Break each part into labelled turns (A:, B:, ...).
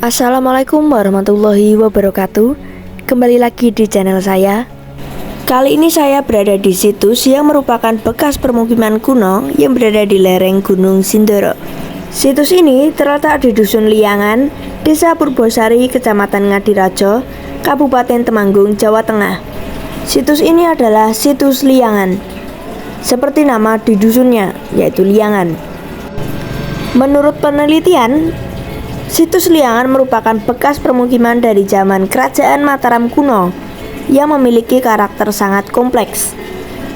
A: Assalamualaikum warahmatullahi wabarakatuh. Kembali lagi di channel saya. Kali ini saya berada di situs yang merupakan bekas permukiman kuno yang berada di lereng Gunung Sindoro. Situs ini terletak di Dusun Liangan, Desa Purbosari, Kecamatan Ngadirejo, Kabupaten Temanggung, Jawa Tengah. Situs ini adalah situs Liangan, seperti nama di dusunnya, yaitu Liangan. Menurut penelitian, situs Liangan merupakan bekas permukiman dari zaman Kerajaan Mataram kuno yang memiliki karakter sangat kompleks.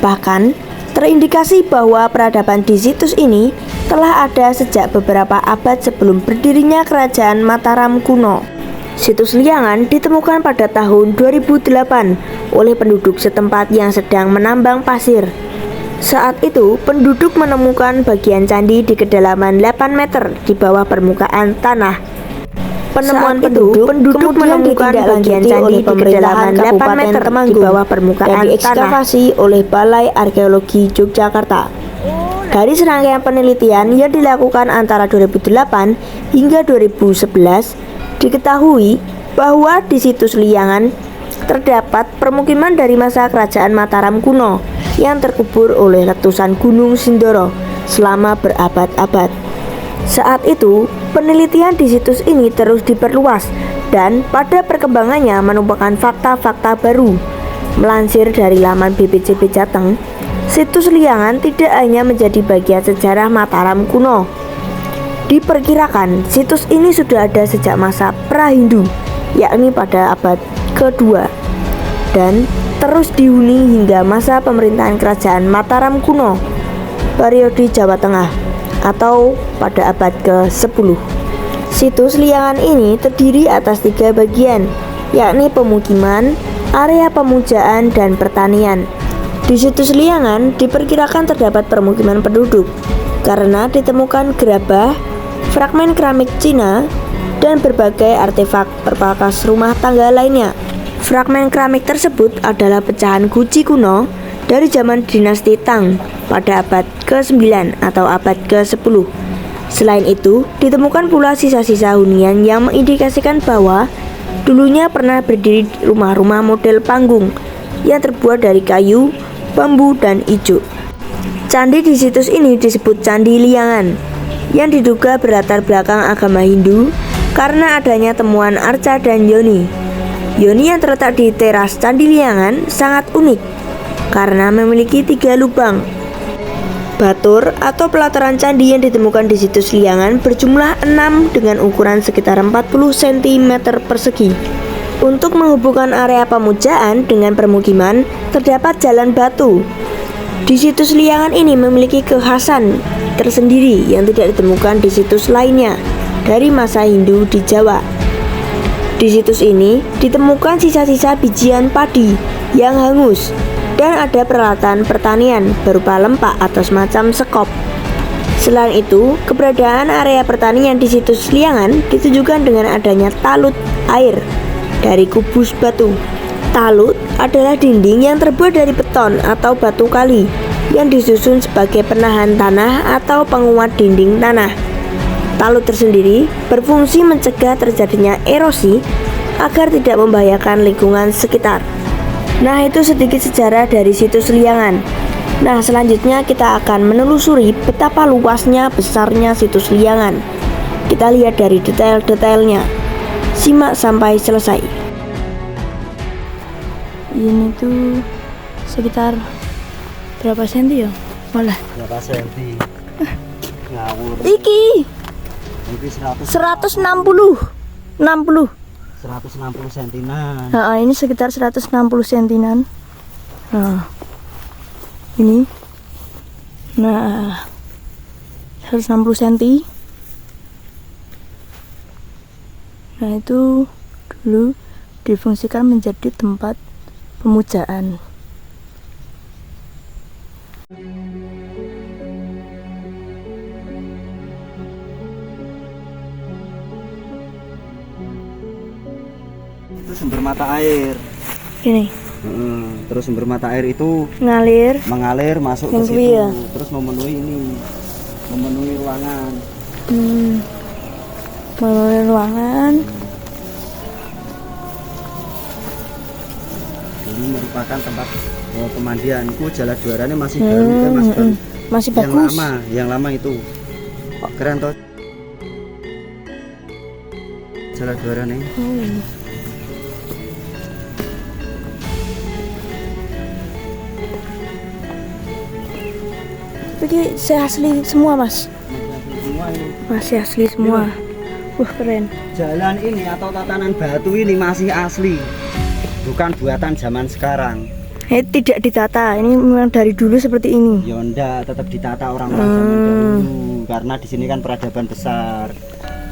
A: Bahkan, terindikasi bahwa peradaban di situs ini telah ada sejak beberapa abad sebelum berdirinya Kerajaan Mataram kuno. Situs Liangan ditemukan pada tahun 2008 oleh penduduk setempat yang sedang menambang pasir. Saat itu, penduduk menemukan bagian candi di kedalaman 8 meter di bawah permukaan tanah. Penemuan penduduk menemukan bagian candi di kedalaman 8 meter di bawah permukaan tanah diekskavasi oleh Balai Arkeologi Yogyakarta. Dari serangkaian penelitian yang dilakukan antara 2008 hingga 2011, diketahui bahwa di situs Liangan terdapat permukiman dari masa Kerajaan Mataram kuno yang terkubur oleh letusan Gunung Sindoro selama berabad-abad. Saat itu, penelitian di situs ini terus diperluas dan pada perkembangannya menemukan fakta-fakta baru. Melansir dari laman BPJB Jateng, situs Liangan tidak hanya menjadi bagian sejarah Mataram kuno. Diperkirakan situs ini sudah ada sejak masa pra-Hindu, yakni pada abad kedua, dan terus dihuni hingga masa pemerintahan Kerajaan Mataram kuno, periode Jawa Tengah, atau pada abad ke-10. Situs Liangan ini terdiri atas 3 bagian, yakni pemukiman, area pemujaan, dan pertanian. Di situs Liangan diperkirakan terdapat permukiman penduduk karena ditemukan gerabah, fragmen keramik Cina, dan berbagai artefak perkakas rumah tangga lainnya. Fragmen keramik tersebut adalah pecahan guci kuno dari zaman dinasti Tang pada abad ke-9 atau abad ke-10. Selain itu, ditemukan pula sisa-sisa hunian yang mengindikasikan bahwa dulunya pernah berdiri rumah-rumah model panggung yang terbuat dari kayu, bambu, dan ijuk. Candi di situs ini disebut Candi Liangan, yang diduga berlatar belakang agama Hindu karena adanya temuan arca dan yoni. Yoni yang terletak di teras Candi Liangan sangat unik karena memiliki 3 lubang. Batur atau pelataran candi yang ditemukan di situs Liangan berjumlah 6 dengan ukuran sekitar 40 cm persegi. Untuk menghubungkan area pemujaan dengan permukiman, terdapat jalan batu. Di situs Liangan ini memiliki kekhasan tersendiri yang tidak ditemukan di situs lainnya dari masa Hindu di Jawa. Di situs ini ditemukan sisa-sisa bijian padi yang hangus dan ada peralatan pertanian berupa lempak atau semacam sekop. Selain itu, keberadaan area pertanian di situs Liangan ditunjukkan dengan adanya talut air dari kubus batu. Talut adalah dinding yang terbuat dari beton atau batu kali yang disusun sebagai penahan tanah atau penguat dinding tanah. Talut tersendiri berfungsi mencegah terjadinya erosi agar tidak membahayakan lingkungan sekitar. Nah, itu sedikit sejarah dari situs Liangan. Nah, selanjutnya kita akan menelusuri betapa luasnya, besarnya situs Liangan. Kita lihat dari detail-detailnya. Simak sampai selesai. Ini tuh sekitar berapa senti ya? Malah
B: berapa senti? Ngawur.
A: Iki 160
B: sentinan.
A: Nah, ini sekitar 160 sentinan. Nah, ini. Nah, 160 senti. Nah, itu dulu difungsikan menjadi tempat pemujaan.
B: Itu sumber mata air.
A: Ini.
B: Terus sumber mata air itu mengalir masuk ke situ,
A: ya?
B: Terus memenuhi ruangan.
A: Memenuhi ruangan.
B: merupakan tempat pemandian. Jala juaranya masih baru, kan masih baru.
A: Masih bagus.
B: Yang lama itu keren toh. Jala juaranya.
A: Ini asli semua mas.
B: Semua ini.
A: Masih asli semua. Wah keren.
B: Jalan ini atau tatanan batu ini masih asli, bukan buatan zaman sekarang.
A: Tidak ditata, ini memang dari dulu seperti ini.
B: Ya enggak, tetap ditata orang-orang zaman dahulu, karena di sini kan peradaban besar.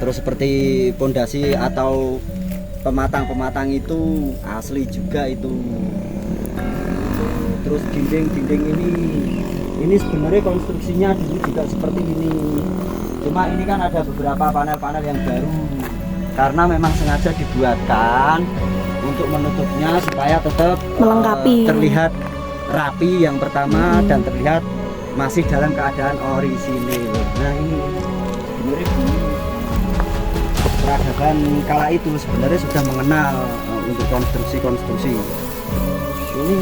B: Terus seperti pondasi atau pematang-pematang itu asli juga itu. Terus dinding-dinding ini sebenarnya konstruksinya dulu juga seperti ini. Cuma ini kan ada beberapa panel-panel yang baru, karena memang sengaja dibuatkan untuk menutupnya supaya tetap
A: melengkapi,
B: terlihat rapi yang pertama dan terlihat masih dalam keadaan orisinil. Nah ini sebenarnya peradaban kala itu sebenarnya sudah mengenal untuk konstruksi-konstruksi. Ini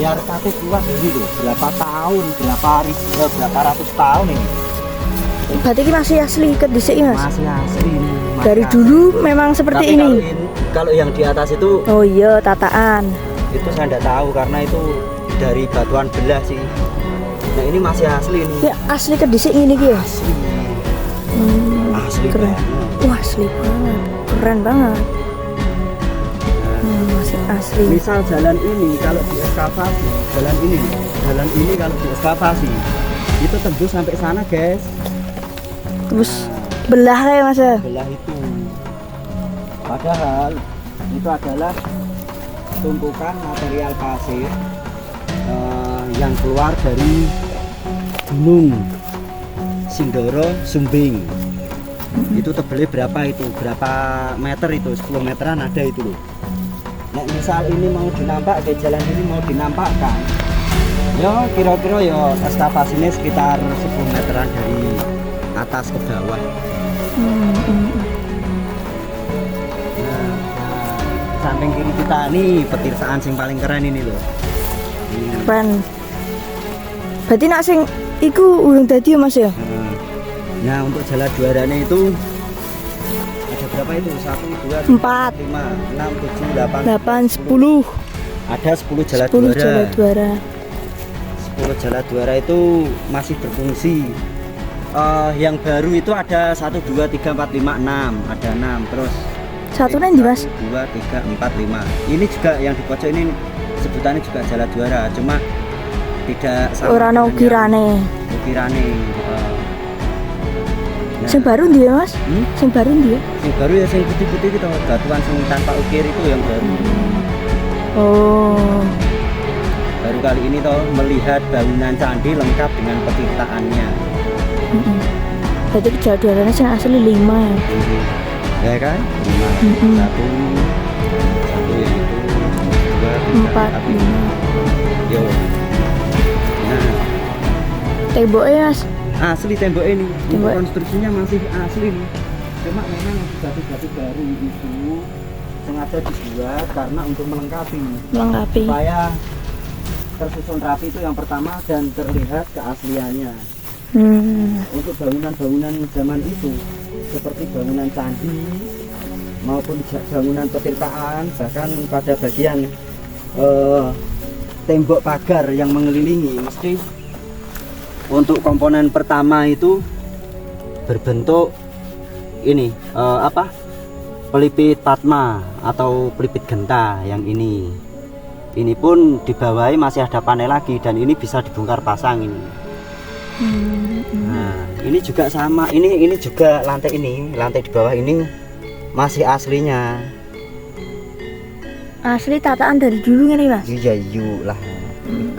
B: ya relatif luas ini loh, berapa tahun, berapa ratus tahun ini.
A: Berarti ini masih asli kedisik mas?
B: Masih asli ini.
A: Dari dulu memang seperti ini.
B: Kalau yang di atas itu,
A: oh iya, tataan.
B: Itu saya tidak tahu karena itu dari batuan belah sih. Nah ini masih asli ini.
A: Ya asli kedisik ini ya?
B: Asli. Asli
A: keren. Wah asli banget, keren banget. Masih asli.
B: Misal jalan ini kalau diekskavasi, jalan ini kalau diekskavasi itu tembus sampai sana guys.
A: Terus belah ya mas ya?
B: Belah itu. Padahal itu adalah tumpukan material pasir yang keluar dari Gunung Sindoro Sumbing. Itu tebelnya berapa itu? Berapa meter itu? 10 meteran ada itu loh. Nah misal ini mau dinampak, ke jalan ini mau dinampakkan, ya kira-kira ya ekskavasinya sekitar 10 meteran dari atas ke bawah. Nah, samping kiri kita nih petirsaan sing paling keren ini loh.
A: Keren. Berarti nak sing iku urung dadi mas ya?
B: Nah untuk jala juaranya itu ada berapa itu? 1, 2, 3, 4, 5, 6, 7, 8,
A: 10.
B: Ada 10 jala
A: 10
B: juara.
A: jala juara.
B: 10 jala juara itu masih berfungsi. Yang baru itu ada 1, 2, 3, 4, 5, 6. Ada 6 terus.
A: Satu nih di mas?
B: 1, 2, 3, 4, 5. Ini juga yang di pojok ini sebutannya juga jala juara. Cuma tidak sama.
A: Orang ukirane.
B: Ukirane. Nah.
A: Sing baru dia mas? Sing baru dia?
B: Sing baru ya sing putih-putih gitu, batuan sing tanpa ukir itu yang baru.
A: Oh.
B: Baru kali ini toh melihat bangunan candi lengkap dengan petirtaannya.
A: Berarti kejadiannya sing asli 5 ya?
B: Ya kan? 5. Satu yang itu 2, 3,
A: 4, 5.
B: Yo. Nah,
A: temboknya mas?
B: asli tembok ini.
A: Tembok.
B: Konstruksinya masih asli nih. Cuma memang batu-batu baru itu sengaja dibuat karena untuk melengkapi. Supaya tersusun rapi itu yang pertama dan terlihat keasliannya. Untuk bangunan-bangunan zaman itu seperti bangunan candi maupun bangunan petirtaan, bahkan pada bagian tembok pagar yang mengelilingi mesti untuk komponen pertama itu berbentuk ini pelipit patma atau pelipit genta yang ini. Ini pun di bawahnya masih ada panel lagi dan ini bisa dibongkar pasang ini. Nah, ini juga sama. Ini juga lantai di bawah ini masih aslinya.
A: Asli tataan dari dulu nih mas?
B: Iya yuk lah,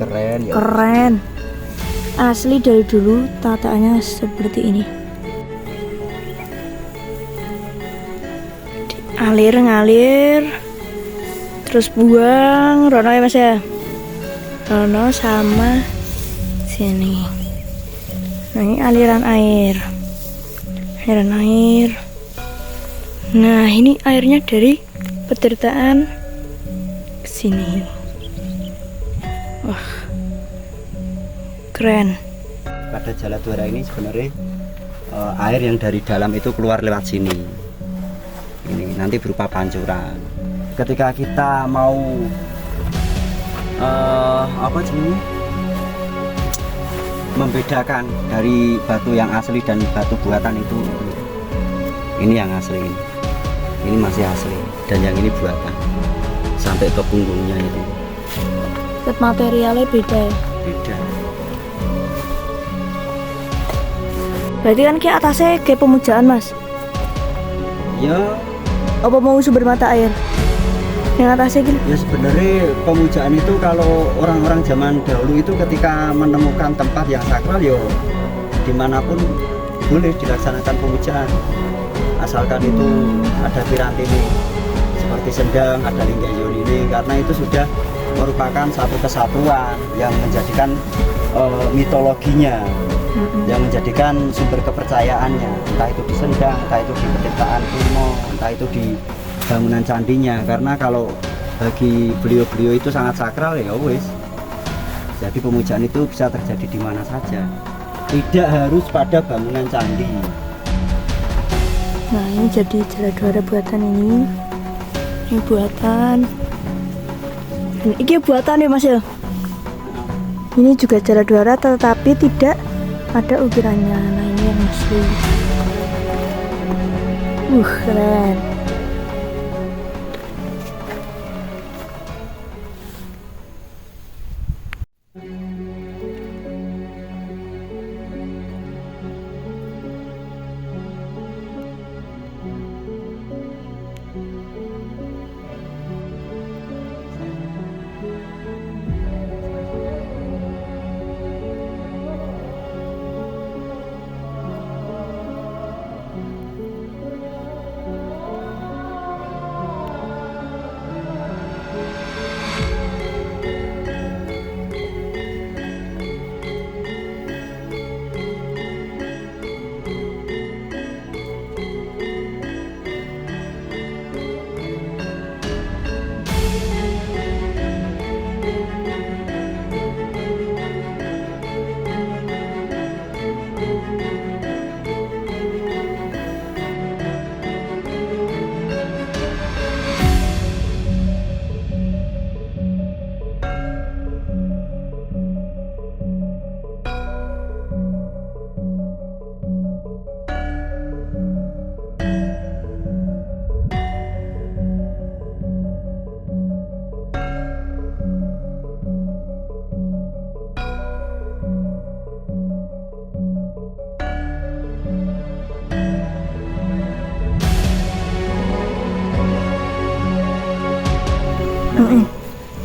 B: keren ya.
A: Keren. Asli dari dulu tataannya seperti ini. Ngalir terus buang rono ya mas ya, rono sama sini. Nah ini aliran air. Nah ini airnya dari petirtaan sini. Wah, keren.
B: Pada Jaladwara ini sebenarnya air yang dari dalam itu keluar lewat sini. Ini nanti berupa pancuran. Ketika kita mau membedakan dari batu yang asli dan batu buatan itu, ini yang asli, ini masih asli, dan yang ini buatan sampai ke punggungnya itu.
A: Materialnya beda ya?
B: Beda.
A: Berarti kan kayak atasnya kayak pemujaan mas?
B: Ya.
A: Apa mau sumber mata air? Yang atasnya gitu?
B: Ya sebenarnya pemujaan itu kalau orang-orang zaman dahulu itu ketika menemukan tempat yang sakral, ya dimanapun boleh dilaksanakan pemujaan, asalkan itu ada piranti ini seperti sendang, ada linggayon ini, karena itu sudah merupakan satu kesatuan yang menjadikan mitologinya, yang menjadikan sumber kepercayaannya, entah itu di sendang, entah itu di pedesaan kuno, entah itu di bangunan candinya. Karena kalau bagi beliau-beliau itu sangat sakral, ya wis. Jadi pemujaan itu bisa terjadi di mana saja, tidak harus pada bangunan candi.
A: Nah ini jadi Jaladwara buatan ini buatan. Ini buatan ya mas ya. Ini juga Jaladwara tetapi tidak ada ukirannya. Nah ini yang asli. Keren.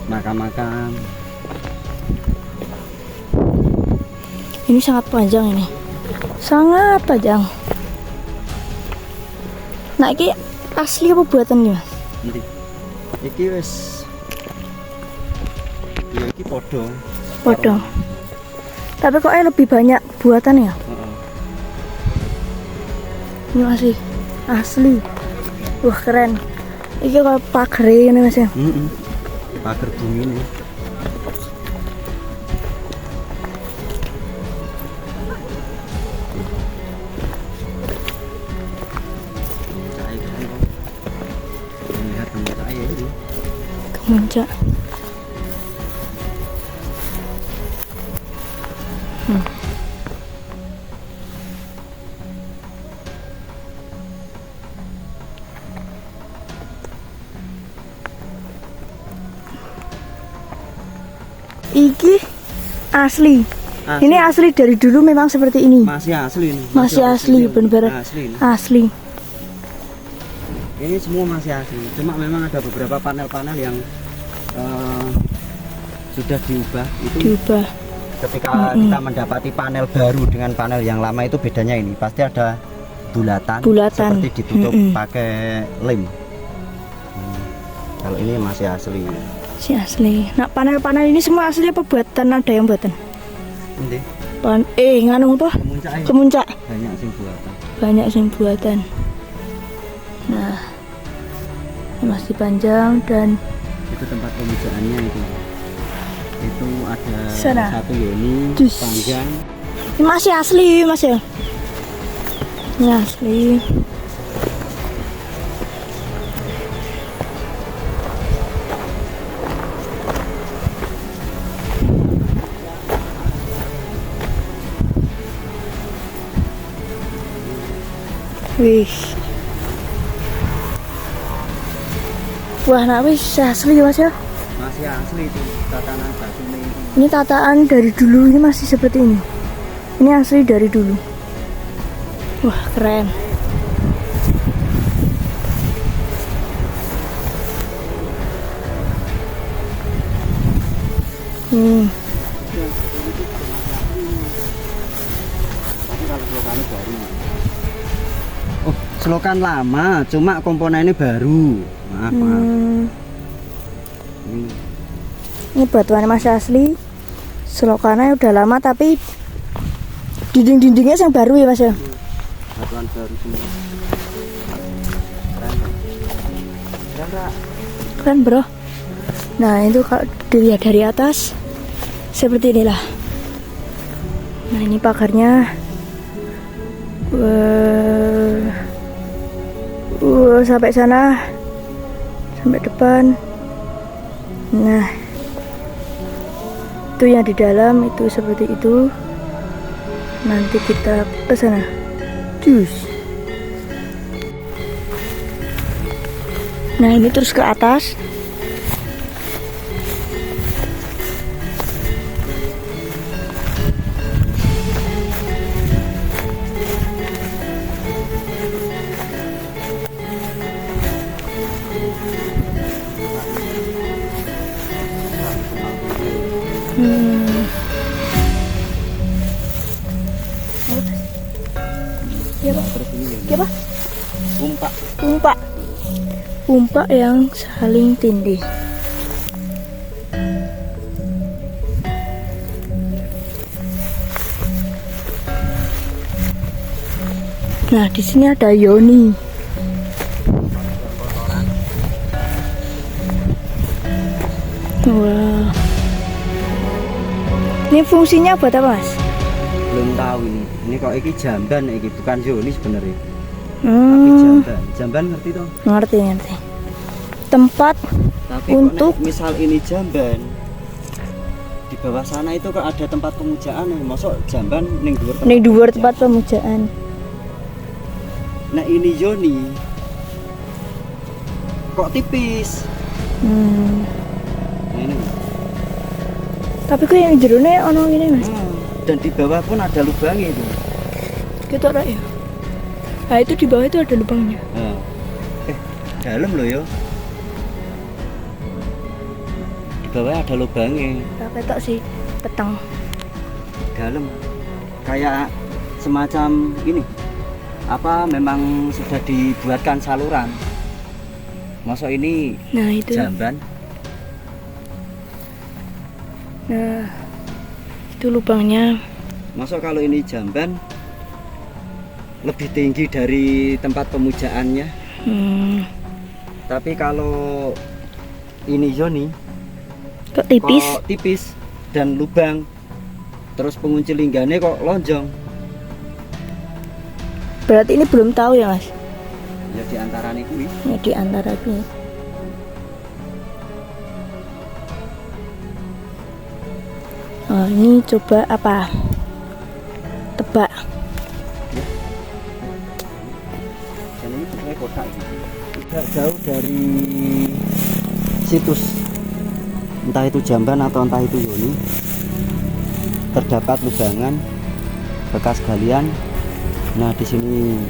B: Makam-makam
A: ini sangat panjang, ini sangat panjang. Nah ini asli apa buatan nih mas?
B: nanti iki wis ya iki podo
A: tapi kok lebih banyak buatan ya? Ini masih asli. Wah keren. Ini kayak pagar ini mas ya?
B: pagar bumi ini. Lihat tempat air ini.
A: Kemuncak. Iki asli. Ini asli dari dulu memang seperti ini.
B: Masih asli ini.
A: Masih asli, benar-benar asli.
B: Ini semua masih asli. Cuma memang ada beberapa panel-panel yang sudah diubah. Diubah. Ketika kita mendapati panel baru dengan panel yang lama itu bedanya ini. Pasti ada bulatan. Seperti ditutup pakai lem. Kalau ini masih asli.
A: Si asli. Nah panel-panel ini semua asli apa buatan? Ada yang buatan?
B: Ini.
A: Nganu apa? Kemuncak.
B: Banyak sing buatan.
A: Banyak sing buatan. Nah, ini masih panjang dan
B: Itu tempat pemujaannya itu. Itu ada
A: Sana.
B: satu yoni
A: Jus.
B: panjang.
A: Ini masih asli mas ya? Ini asli. Wih. Wah, nah wis asli mas ya.
B: Masih asli itu tatanan batunya itu.
A: Ini tataan dari dulu, ini masih seperti ini. Ini asli dari dulu. Wah, keren.
B: Tapi kalau selokannya baru. Oh, selokan lama, cuma komponennya baru. Maaf, maaf. Ini
A: Ini batuannya masih asli. Selokannya udah lama tapi dinding-dindingnya yang baru ya mas ya.
B: batuan baru semua. Keren, keren, Kak.
A: Keren bro. Nah itu kalau dilihat dari atas seperti inilah. Nah ini pagarnya. Sampai sana, sampai depan. Nah itu yang di dalam itu seperti itu. Nanti kita ke sana. Cus. Nah ini terus ke atas. Ya pak,
B: Terus ini
A: ya pak.
B: umpak.
A: Umpak yang saling tindih. Nah di sini ada yoni. Wah. Ini fungsinya buat apa mas?
B: Belum tahu ini. Ini kok iki jamban iki bukan yoni sebenarnya. Tapi
A: Hmm,
B: jamban. Jamban ngerti toh?
A: ngerti. Tempat
B: Tapi
A: untuk
B: kok nek misal ini jamban di bawah sana itu kok ada tempat pemujaan nih. Masuk jamban ning dhuwur tempat
A: nih dhuwur
B: pemujaan.
A: tempat pemujaan.
B: Nah ini yoni kok tipis.
A: Hmm.
B: Nah, ini.
A: Tapi kok yang jerone ono ini mas?
B: Dan di bawah pun ada lubangnya itu.
A: Kita ya. Nah itu di bawah itu ada lubangnya.
B: Nah. Dalam loh yo. Di bawah ada lubangnya.
A: Nah, ketok sih petang.
B: Dalam kayak semacam ini. Apa memang sudah dibuatkan saluran? Masuk ini
A: Nah itu.
B: jamban.
A: Nah itu lubangnya.
B: Masuk kalau ini jamban lebih tinggi dari tempat pemujaannya. Tapi kalau ini yoni
A: Kok tipis?
B: kok tipis dan lubang. Terus pengunci linggane kok lonjong.
A: Berarti ini belum tahu ya mas?
B: Ya di antara ini kuwi.
A: Ya di antara ini. Oh, ini coba apa? Tebak.
B: Dan ini sebenarnya kotak ini. Tidak jauh dari situs, entah itu jamban atau entah itu yoni, terdapat lubangan bekas galian. Nah di sini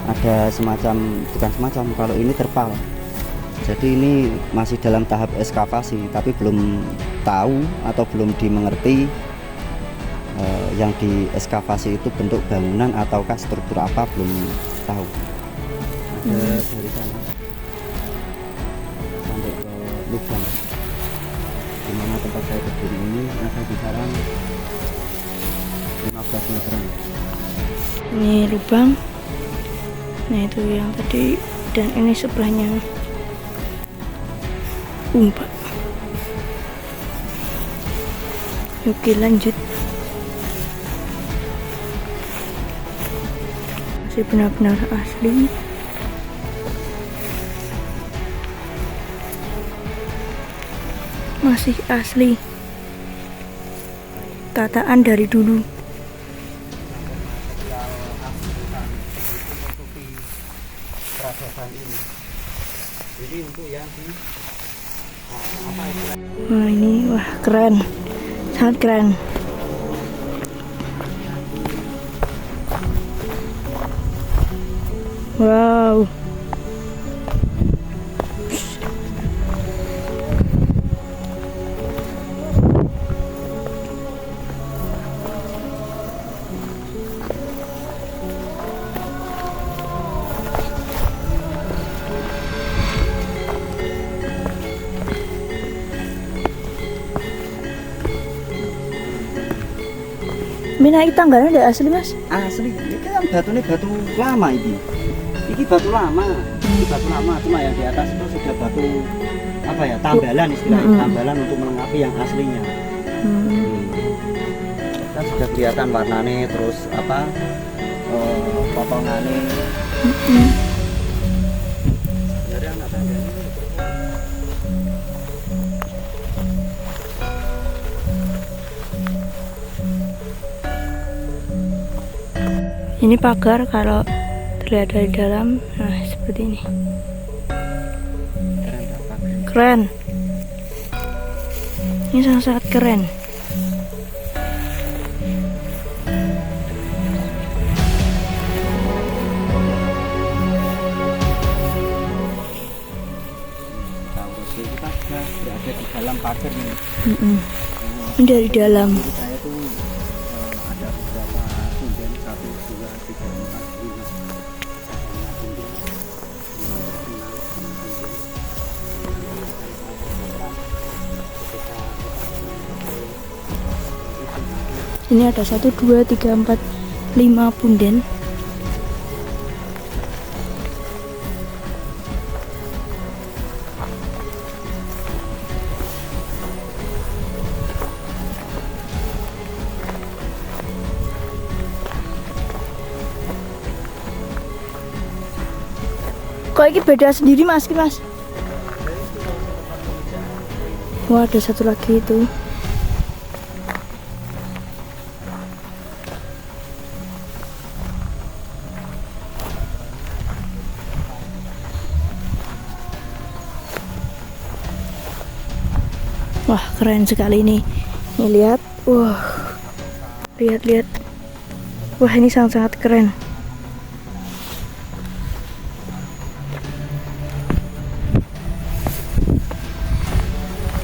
B: ada semacam, bukan semacam, kalau ini terpal. Jadi ini masih dalam tahap ekskavasi, tapi belum tahu atau belum dimengerti yang di ekskavasi itu bentuk bangunan ataukah struktur apa, belum tahu. Ada dari sana sampai ke lubang di mana tempat saya berdiri ini ada kisaran 15 meteran.
A: Ini lubang. Nah itu yang tadi dan ini sebelahnya. Pak. Oke, lanjut. Masih benar-benar asli. Masih asli. Tataan dari dulu.
B: Prosesan ini. Jadi untuk yang di
A: Wah, ini wah keren. Sangat keren. Wow. Minai tangganya udah asli, Mas.
B: asli, ini kan batu lama ini. Ini batu lama. Ini batu lama, cuma yang di atas itu sudah batu apa ya, tambalan istilahnya, tambalan untuk melengkapi yang aslinya. Kan sudah kelihatan warnanya, terus apa potongannya. Sebenarnya anak tangga ini
A: Ini pagar kalau terlihat dari dalam, nah seperti ini.
B: keren apa?
A: Keren. Ini sangat-sangat keren.
B: Taurus kita sudah berada di dalam pagar nih.
A: Ini dari dalam.
B: Jadi saya tuh ada beberapa punden, 1, 2, 3, 4, 5, 6, 7, 8, 9, 10.
A: Ini ada 1, 2, 3, 4, 5 punden. Kok ini beda sendiri, Mas? Wah, ada satu lagi itu. Wah, keren sekali ini. Nih lihat. Wah. Lihat. Wah, ini sangat-sangat keren.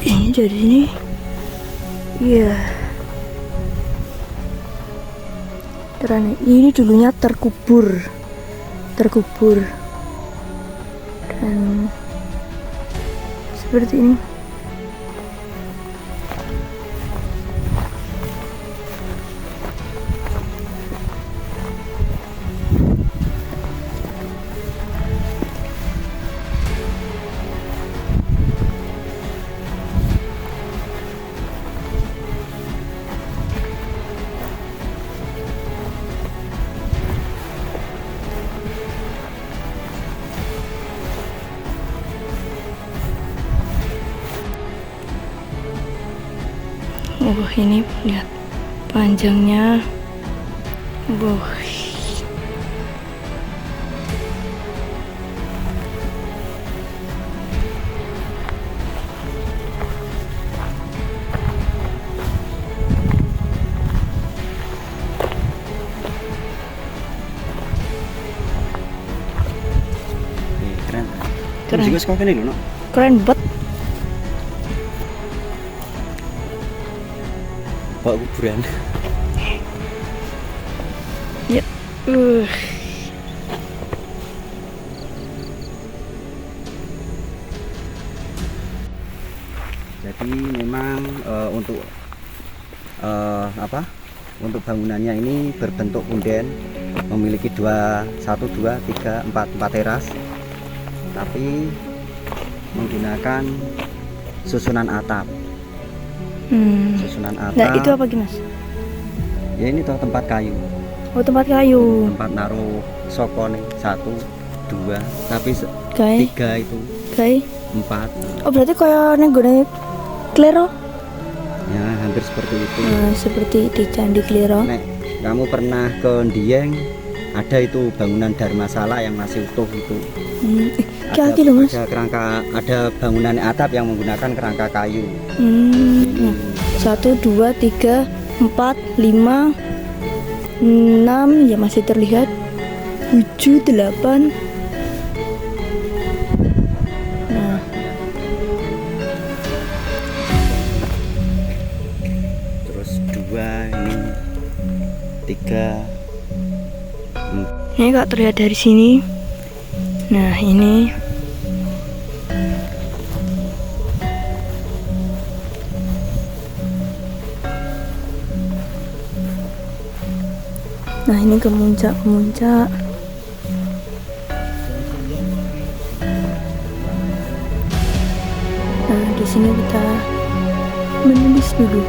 A: Ini jadi ini. Iya. Keren. Ini dulunya terkubur. Dan seperti ini. Oh, ini lihat panjangnya. Wow.
B: Keren.
A: Keren.
B: Juga sekolah ini loh, no?
A: Keren banget.
B: Bawa kuburan.
A: Ya.
B: Jadi memang untuk apa? Untuk bangunannya ini berbentuk punden, memiliki 1, 2, 3, 4 teras, tapi menggunakan susunan atap. Susunan atap.
A: Nah itu apa Mas?
B: Ya ini toh tempat kayu.
A: Oh tempat kayu.
B: Tempat naruh soko nih 1, 2, tapi
A: Kayak
B: 3 itu,
A: kayak
B: 4.
A: oh berarti kayak nenggone Klero?
B: Ya hampir seperti itu.
A: Nah, seperti di Candi Klero.
B: Nek kamu pernah ke Dieng, ada itu bangunan Dharmasala yang masih utuh itu.
A: Kaki loh Mas.
B: Ada kerangka, ada bangunan atap yang menggunakan kerangka kayu.
A: Nah, 1, 2, 3, 4, 5, 6 ya masih terlihat. 7, 8. Nah,
B: Terus 2 ini, 3.
A: ini kok terlihat dari sini. Nah, ini nah ini kemuncak. Nah, di sini kita menulis dulu.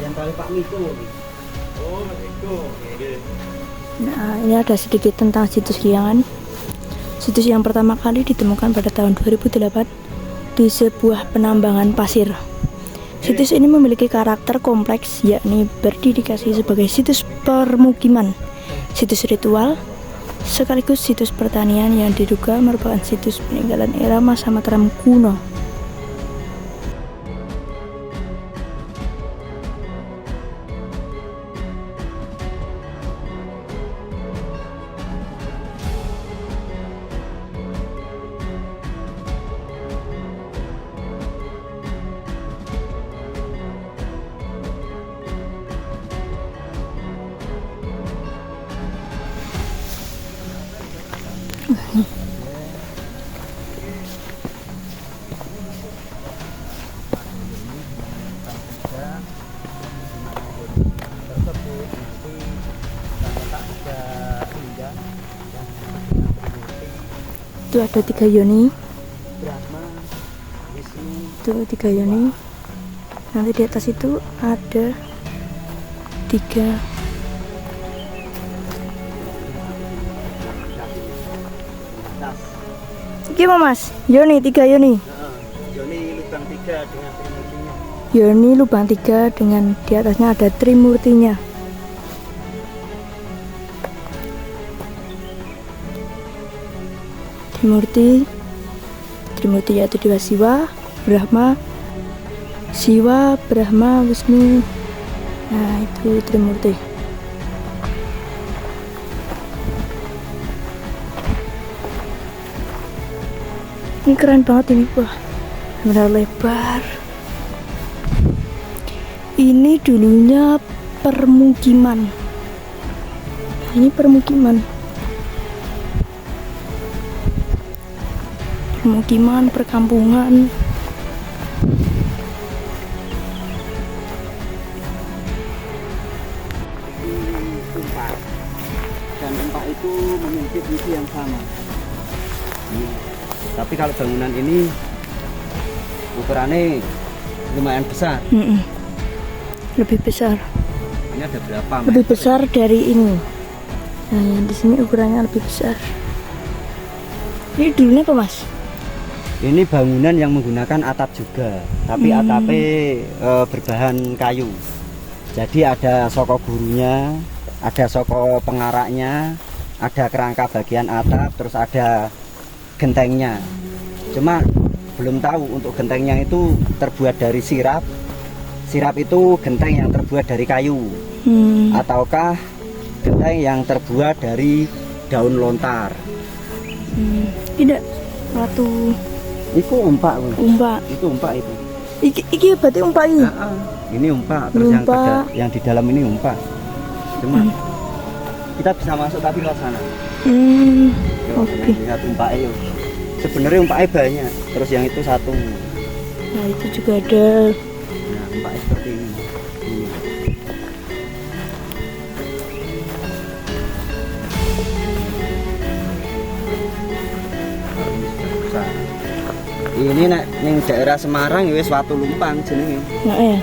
B: Jangan kali Pak Miko.
A: Nah, ini ada sedikit tentang situs Liangan. Situs yang pertama kali ditemukan pada tahun 2008 di sebuah penambangan pasir. Situs ini memiliki karakter kompleks, yakni berdedikasi sebagai situs permukiman, situs ritual, sekaligus situs pertanian yang diduga merupakan situs peninggalan era masa Mataram kuno. Itu ada 3 yoni. Itu 3 yoni. Nanti di atas itu ada 3 gimana Mas? Yoni 3 yoni.
B: Yoni lubang 3 dengan trimurtinya.
A: Yoni lubang 3 dengan di atasnya ada trimurtinya. Trimurti yaitu Dewa Siwa, Brahma, Wisnu. Nah, itu Trimurti. Ini keren banget ini, wah, benar lebar. Ini dulunya permukiman. Ini permukiman perkampungan.
B: Empat. Dan 4 itu memiliki fungsi yang sama. Tapi kalau bangunan ini ukurannya lumayan besar.
A: Lebih besar.
B: Ini ada berapa?
A: Lebih besar dari ini. Nah, yang di sini ukurannya lebih besar. Ini dulunya apa Mas?
B: Ini bangunan yang menggunakan atap juga, tapi atapnya berbahan kayu. Jadi ada soko gurunya, ada soko pengaraknya, ada kerangka bagian atap, terus ada gentengnya. Cuma belum tahu untuk gentengnya itu terbuat dari sirap. Sirap itu genteng yang terbuat dari kayu, ataukah genteng yang terbuat dari daun lontar.
A: Tidak, batu.
B: Itu umpak,
A: Umpak.
B: Itu umpak itu.
A: Iki berarti umpak ini.
B: Ini umpak, terus yang di dalam ini umpak. Cuma kita bisa masuk tapi lewat sana.
A: Oke.
B: Lihat umpaknya yuk. Sebenarnya umpaknya banyak. Terus yang itu 1.
A: Nah itu juga ada.
B: Nah umpaknya seperti ini. Ini sudah besar. Ini nek ning daerah Semarang ya wis watu lumpang jenenge.
A: Nah, ya.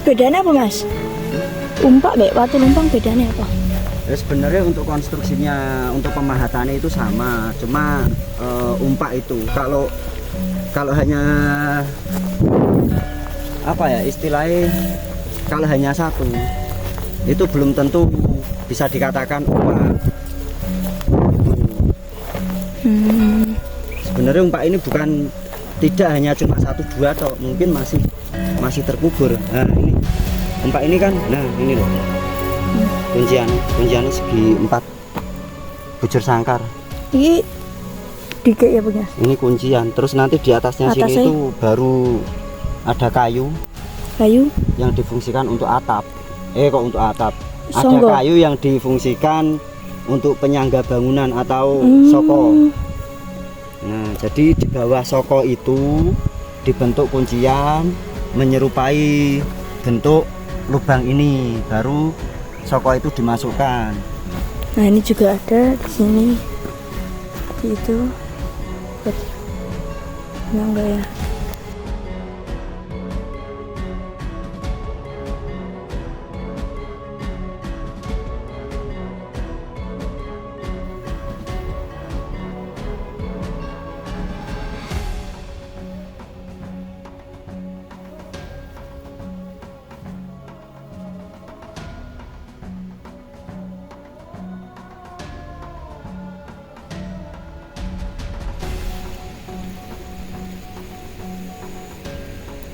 A: Bedanya apa Mas? Umpak mek watu lumpang bedanya apa?
B: Ya sebenarnya untuk konstruksinya, untuk pemahatannya itu sama, cuma umpak itu kalau hanya apa ya istilahnya, kalau hanya satu itu belum tentu bisa dikatakan umpak. Sebenarnya umpak ini bukan tidak hanya cuma satu dua toh, mungkin masih terkubur. Nah ini umpak ini kan, nah ini loh kunciannya segi 4 bujur sangkar.
A: Ini dikit ya punya.
B: Ini kuncian, terus nanti di atasnya sini itu baru ada kayu yang difungsikan untuk atap. Kok untuk atap? Ada kayu yang difungsikan untuk penyangga bangunan atau soko. Nah, jadi di bawah soko itu dibentuk kuncian menyerupai bentuk lubang ini, baru soko itu dimasukkan.
A: Nah, ini juga ada di sini. Itu. Nah, enggak ya?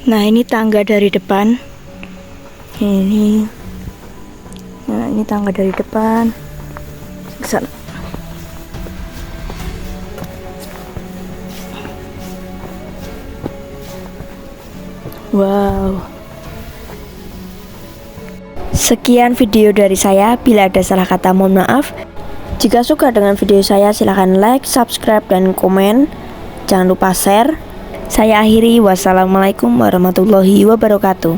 A: Nah, ini tangga dari depan. Ini. Nah, ini tangga dari depan. Ke sana. Wow. Sekian video dari saya. Bila ada salah kata mohon maaf. Jika suka dengan video saya silahkan like, subscribe, dan komen. Jangan lupa share. Saya akhiri, wassalamualaikum warahmatullahi wabarakatuh.